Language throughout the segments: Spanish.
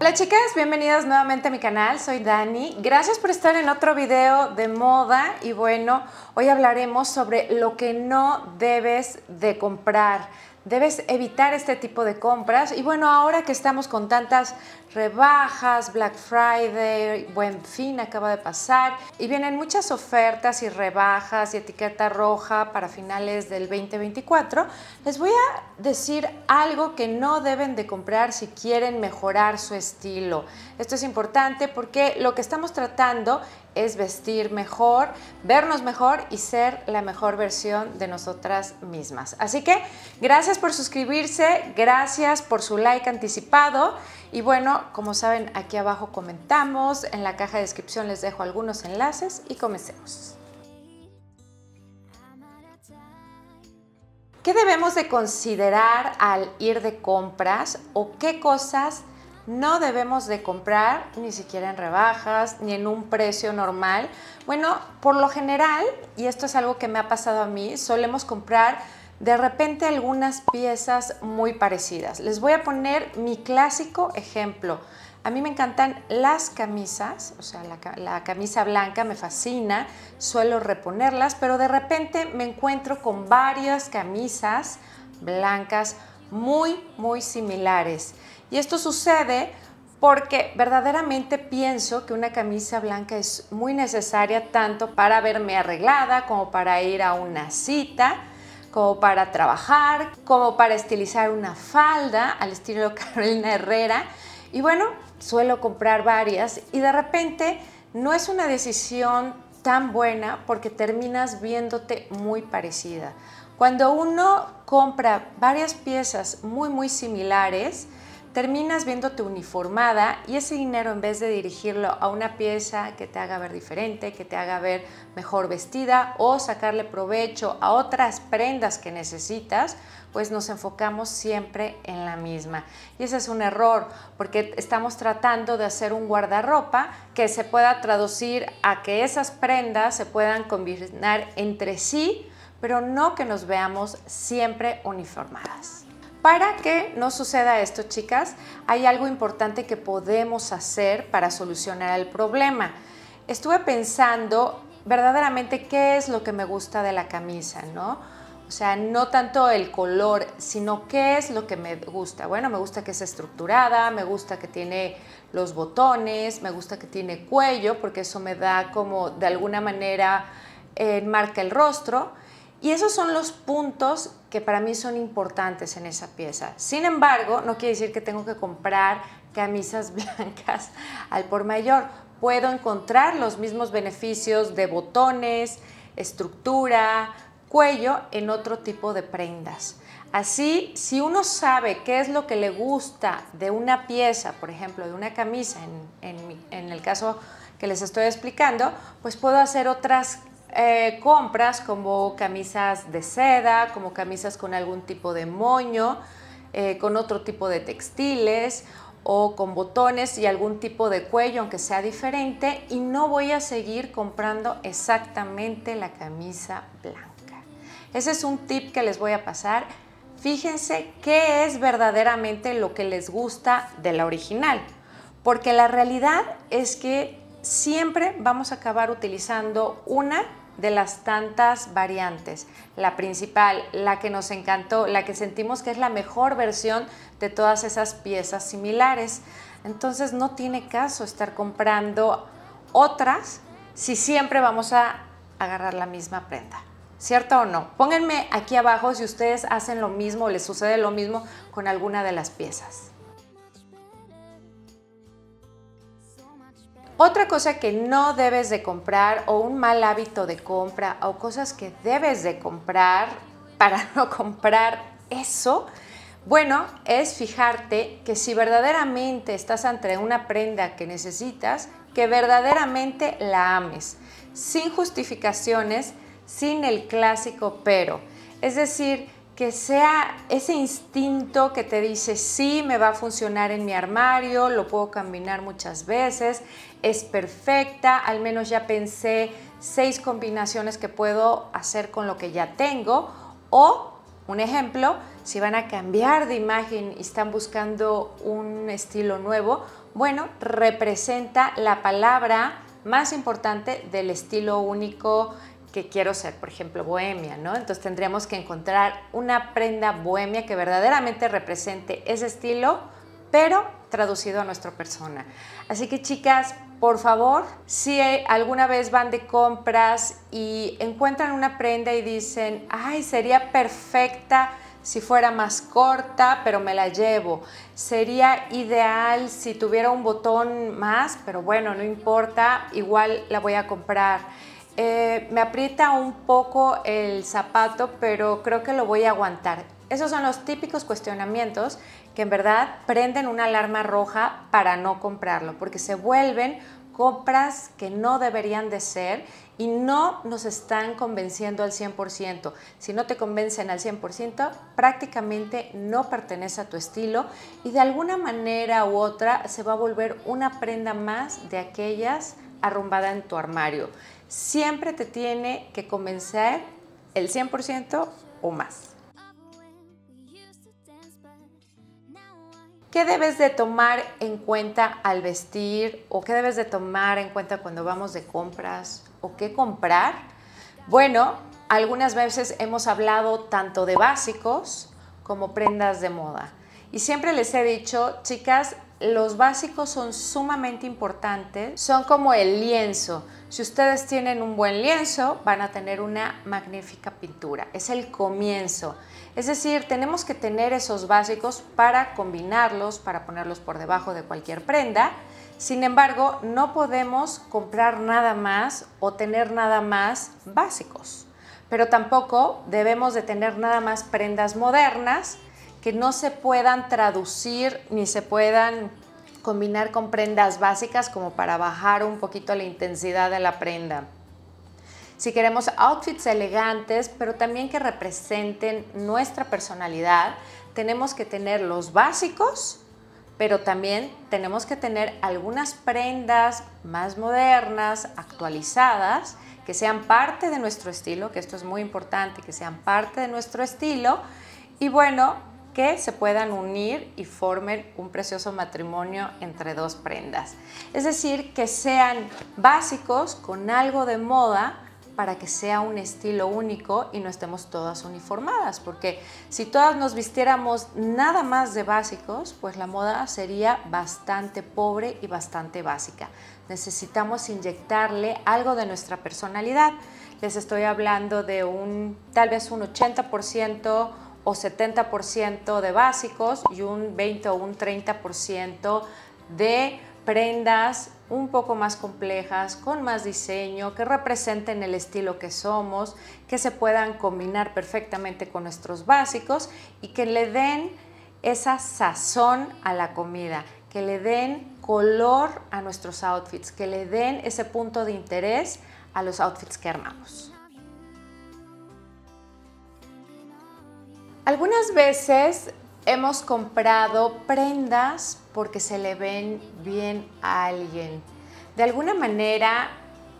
Hola chicas, bienvenidas nuevamente a mi canal, soy Dani. Gracias por estar en otro video de moda y bueno, hoy hablaremos sobre lo que no debes de comprar. Debes evitar este tipo de compras y bueno, ahora que estamos con tantas rebajas, Black Friday, Buen Fin acaba de pasar y vienen muchas ofertas y rebajas y etiqueta roja para finales del 2024, les voy a decir algo que no deben de comprar si quieren mejorar su estilo. Esto es importante porque lo que estamos tratando es vestir mejor, vernos mejor y ser la mejor versión de nosotras mismas. Así que gracias por suscribirse, gracias por su like anticipado y bueno, como saben, aquí abajo comentamos, en la caja de descripción les dejo algunos enlaces y comencemos. ¿Qué debemos de considerar al ir de compras o qué cosas no debemos de comprar ni siquiera en rebajas ni en un precio normal? Bueno, por lo general, y esto es algo que me ha pasado a mí, solemos comprar de repente algunas piezas muy parecidas. Les voy a poner mi clásico ejemplo. A mí me encantan las camisas, o sea, la camisa blanca me fascina, suelo reponerlas, pero de repente me encuentro con varias camisas blancas muy similares. Y esto sucede porque verdaderamente pienso que una camisa blanca es muy necesaria tanto para verme arreglada como para ir a una cita, como para trabajar, como para estilizar una falda al estilo Carolina Herrera. Y bueno, suelo comprar varias y de repente no es una decisión tan buena porque terminas viéndote muy parecida. Cuando uno compra varias piezas muy similares, terminas viéndote uniformada y ese dinero, en vez de dirigirlo a una pieza que te haga ver diferente, que te haga ver mejor vestida o sacarle provecho a otras prendas que necesitas, pues nos enfocamos siempre en la misma. Y ese es un error porque estamos tratando de hacer un guardarropa que se pueda traducir a que esas prendas se puedan combinar entre sí, pero no que nos veamos siempre uniformadas. Para que no suceda esto, chicas, hay algo importante que podemos hacer para solucionar el problema. Estuve pensando verdaderamente qué es lo que me gusta de la camisa, ¿no? O sea, no tanto el color, sino qué es lo que me gusta. Bueno, me gusta que es estructurada, me gusta que tiene los botones, me gusta que tiene cuello, porque eso me da como de alguna manera marca el rostro. Y esos son los puntos que para mí son importantes en esa pieza. Sin embargo, no quiere decir que tengo que comprar camisas blancas al por mayor. Puedo encontrar los mismos beneficios de botones, estructura, cuello en otro tipo de prendas. Así, si uno sabe qué es lo que le gusta de una pieza, por ejemplo, de una camisa, en el caso que les estoy explicando, pues puedo hacer otras compras como camisas de seda, como camisas con algún tipo de moño, con otro tipo de textiles o con botones y algún tipo de cuello, aunque sea diferente, y no voy a seguir comprando exactamente la camisa blanca. Ese es un tip que les voy a pasar. Fíjense qué es verdaderamente lo que les gusta de la original, porque la realidad es que siempre vamos a acabar utilizando una de las tantas variantes, la principal, la que nos encantó, la que sentimos que es la mejor versión de todas esas piezas similares. Entonces no tiene caso estar comprando otras si siempre vamos a agarrar la misma prenda. ¿Cierto o no? Pónganme aquí abajo si ustedes hacen lo mismo o les sucede lo mismo con alguna de las piezas. Otra cosa que no debes de comprar o un mal hábito de compra o cosas que debes de comprar para no comprar eso, bueno, es fijarte que si verdaderamente estás ante una prenda que necesitas, que verdaderamente la ames, sin justificaciones, sin el clásico pero. Es decir, que sea ese instinto que te dice sí, me va a funcionar en mi armario, lo puedo combinar muchas veces, es perfecta, al menos ya pensé 6 combinaciones que puedo hacer con lo que ya tengo, o Un ejemplo, si van a cambiar de imagen y están buscando un estilo nuevo, bueno, representa la palabra más importante del estilo único que quiero ser, por ejemplo, bohemia, ¿no? Entonces tendríamos que encontrar una prenda bohemia que verdaderamente represente ese estilo, pero traducido a nuestra persona. Así que chicas, por favor, si alguna vez van de compras y encuentran una prenda y dicen, ay, sería perfecta si fuera más corta, pero me la llevo. Sería ideal si tuviera un botón más, pero bueno, no importa, igual la voy a comprar. Me aprieta un poco el zapato, pero creo que lo voy a aguantar. Esos son los típicos cuestionamientos que en verdad prenden una alarma roja para no comprarlo, porque se vuelven compras que no deberían de ser y no nos están convenciendo al 100%. Si no te convencen al 100%, prácticamente no pertenece a tu estilo y de alguna manera u otra se va a volver una prenda más de aquellas arrumbada en tu armario. Siempre te tiene que convencer el 100% o más. ¿Qué debes de tomar en cuenta al vestir o qué debes de tomar en cuenta cuando vamos de compras o qué comprar? Bueno, algunas veces hemos hablado tanto de básicos como prendas de moda. Y siempre les he dicho, chicas, los básicos son sumamente importantes, son como el lienzo. Si ustedes tienen un buen lienzo, van a tener una magnífica pintura. Es el comienzo. Es decir, tenemos que tener esos básicos para combinarlos, para ponerlos por debajo de cualquier prenda. Sin embargo, no podemos comprar nada más o tener nada más básicos. Pero tampoco debemos de tener nada más prendas modernas que no se puedan traducir ni se puedan combinar con prendas básicas como para bajar un poquito la intensidad de la prenda. Si queremos outfits elegantes, pero también que representen nuestra personalidad, tenemos que tener los básicos, pero también tenemos que tener algunas prendas más modernas, actualizadas, que sean parte de nuestro estilo, que esto es muy importante, que sean parte de nuestro estilo, y bueno, que se puedan unir y formen un precioso matrimonio entre dos prendas. Es decir, que sean básicos con algo de moda, para que sea un estilo único y no estemos todas uniformadas, porque si todas nos vistiéramos nada más de básicos, pues la moda sería bastante pobre y bastante básica. Necesitamos inyectarle algo de nuestra personalidad. Les estoy hablando de tal vez un 80% o 70% de básicos y un 20 o un 30% de prendas un poco más complejas, con más diseño, que representen el estilo que somos, que se puedan combinar perfectamente con nuestros básicos y que le den esa sazón a la comida, que le den color a nuestros outfits, que le den ese punto de interés a los outfits que armamos. Algunas veces hemos comprado prendas porque se le ven bien a alguien. De alguna manera,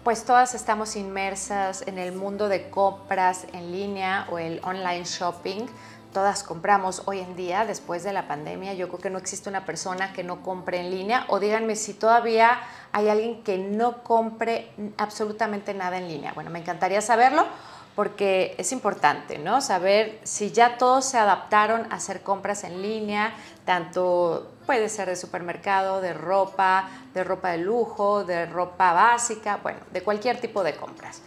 pues todas estamos inmersas en el mundo de compras en línea o el online shopping. Todas compramos hoy en día, después de la pandemia. Yo creo que no existe una persona que no compre en línea. O díganme si todavía hay alguien que no compre absolutamente nada en línea. Bueno, me encantaría saberlo, porque es importante, ¿no? Saber si ya todos se adaptaron a hacer compras en línea, tanto puede ser de supermercado, de ropa de lujo, de ropa básica, bueno, de cualquier tipo de compras.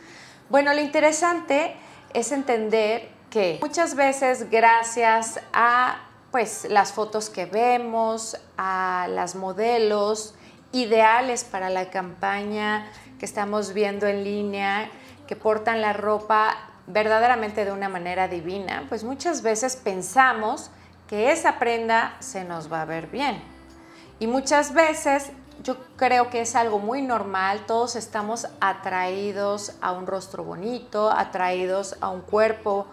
Bueno, lo interesante es entender que muchas veces gracias a pues, las fotos que vemos, a las modelos ideales para la campaña que estamos viendo en línea, que portan la ropa verdaderamente de una manera divina, pues muchas veces pensamos que esa prenda se nos va a ver bien. Y muchas veces yo creo que es algo muy normal, todos estamos atraídos a un rostro bonito, atraídos a un cuerpo,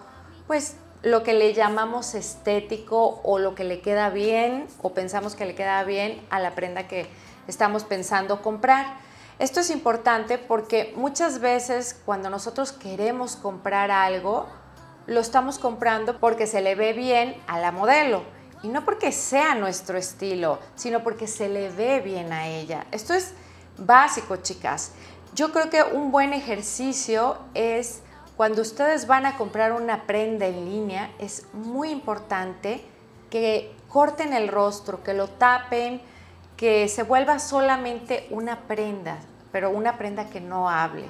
pues lo que le llamamos estético o lo que le queda bien o pensamos que le queda bien a la prenda que estamos pensando comprar. Esto es importante porque muchas veces cuando nosotros queremos comprar algo, lo estamos comprando porque se le ve bien a la modelo. Y no porque sea nuestro estilo, sino porque se le ve bien a ella. Esto es básico, chicas. Yo creo que un buen ejercicio es cuando ustedes van a comprar una prenda en línea, es muy importante que corten el rostro, que lo tapen, que se vuelva solamente una prenda, pero una prenda que no hable.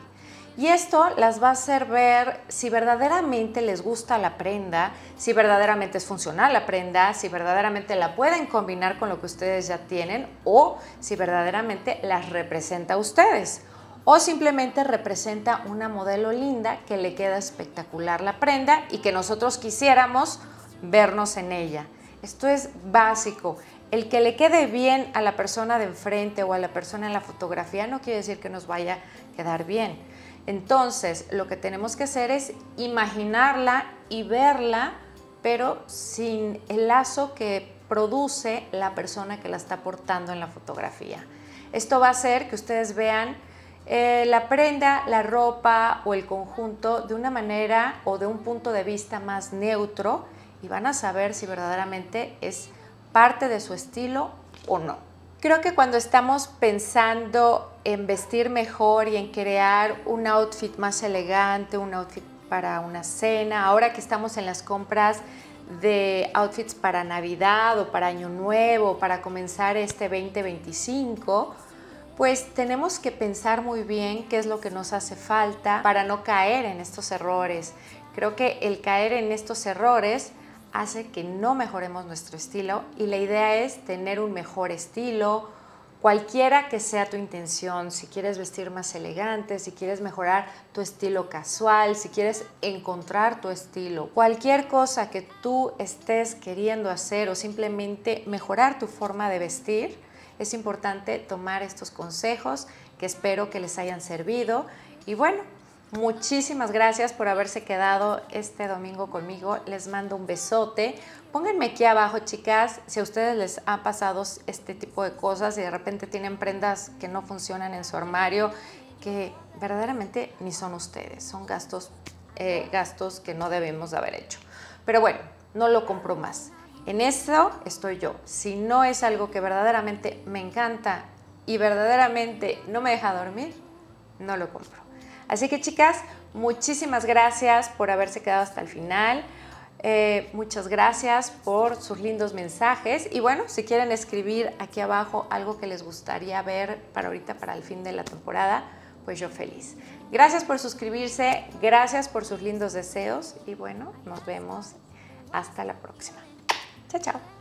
Y esto las va a hacer ver si verdaderamente les gusta la prenda, si verdaderamente es funcional la prenda, si verdaderamente la pueden combinar con lo que ustedes ya tienen o si verdaderamente las representa a ustedes. O simplemente representa una modelo linda que le queda espectacular la prenda y que nosotros quisiéramos vernos en ella. Esto es básico. El que le quede bien a la persona de enfrente o a la persona en la fotografía no quiere decir que nos vaya a quedar bien. Entonces, lo que tenemos que hacer es imaginarla y verla, pero sin el lazo que produce la persona que la está portando en la fotografía. Esto va a hacer que ustedes vean la prenda, la ropa o el conjunto de una manera o de un punto de vista más neutro y van a saber si verdaderamente es parte de su estilo o no. Creo que cuando estamos pensando en vestir mejor y en crear un outfit más elegante, un outfit para una cena, ahora que estamos en las compras de outfits para Navidad o para Año Nuevo, para comenzar este 2025, pues tenemos que pensar muy bien qué es lo que nos hace falta para no caer en estos errores. Creo que el caer en estos errores hace que no mejoremos nuestro estilo y la idea es tener un mejor estilo, cualquiera que sea tu intención, si quieres vestir más elegante, si quieres mejorar tu estilo casual, si quieres encontrar tu estilo, cualquier cosa que tú estés queriendo hacer o simplemente mejorar tu forma de vestir, es importante tomar estos consejos que espero que les hayan servido. Y bueno, muchísimas gracias por haberse quedado este domingo conmigo. Les mando un besote. Pónganme aquí abajo, chicas, si a ustedes les ha pasado este tipo de cosas y de repente tienen prendas que no funcionan en su armario, que verdaderamente ni son ustedes, son gastos que no debemos de haber hecho. Pero bueno, no lo compro más. En eso estoy yo. Si no es algo que verdaderamente me encanta y verdaderamente no me deja dormir, no lo compro. Así que, chicas, muchísimas gracias por haberse quedado hasta el final. Muchas gracias por sus lindos mensajes. Y bueno, si quieren escribir aquí abajo algo que les gustaría ver para ahorita, para el fin de la temporada, pues yo feliz. Gracias por suscribirse, gracias por sus lindos deseos y bueno, nos vemos hasta la próxima. Chao, chao.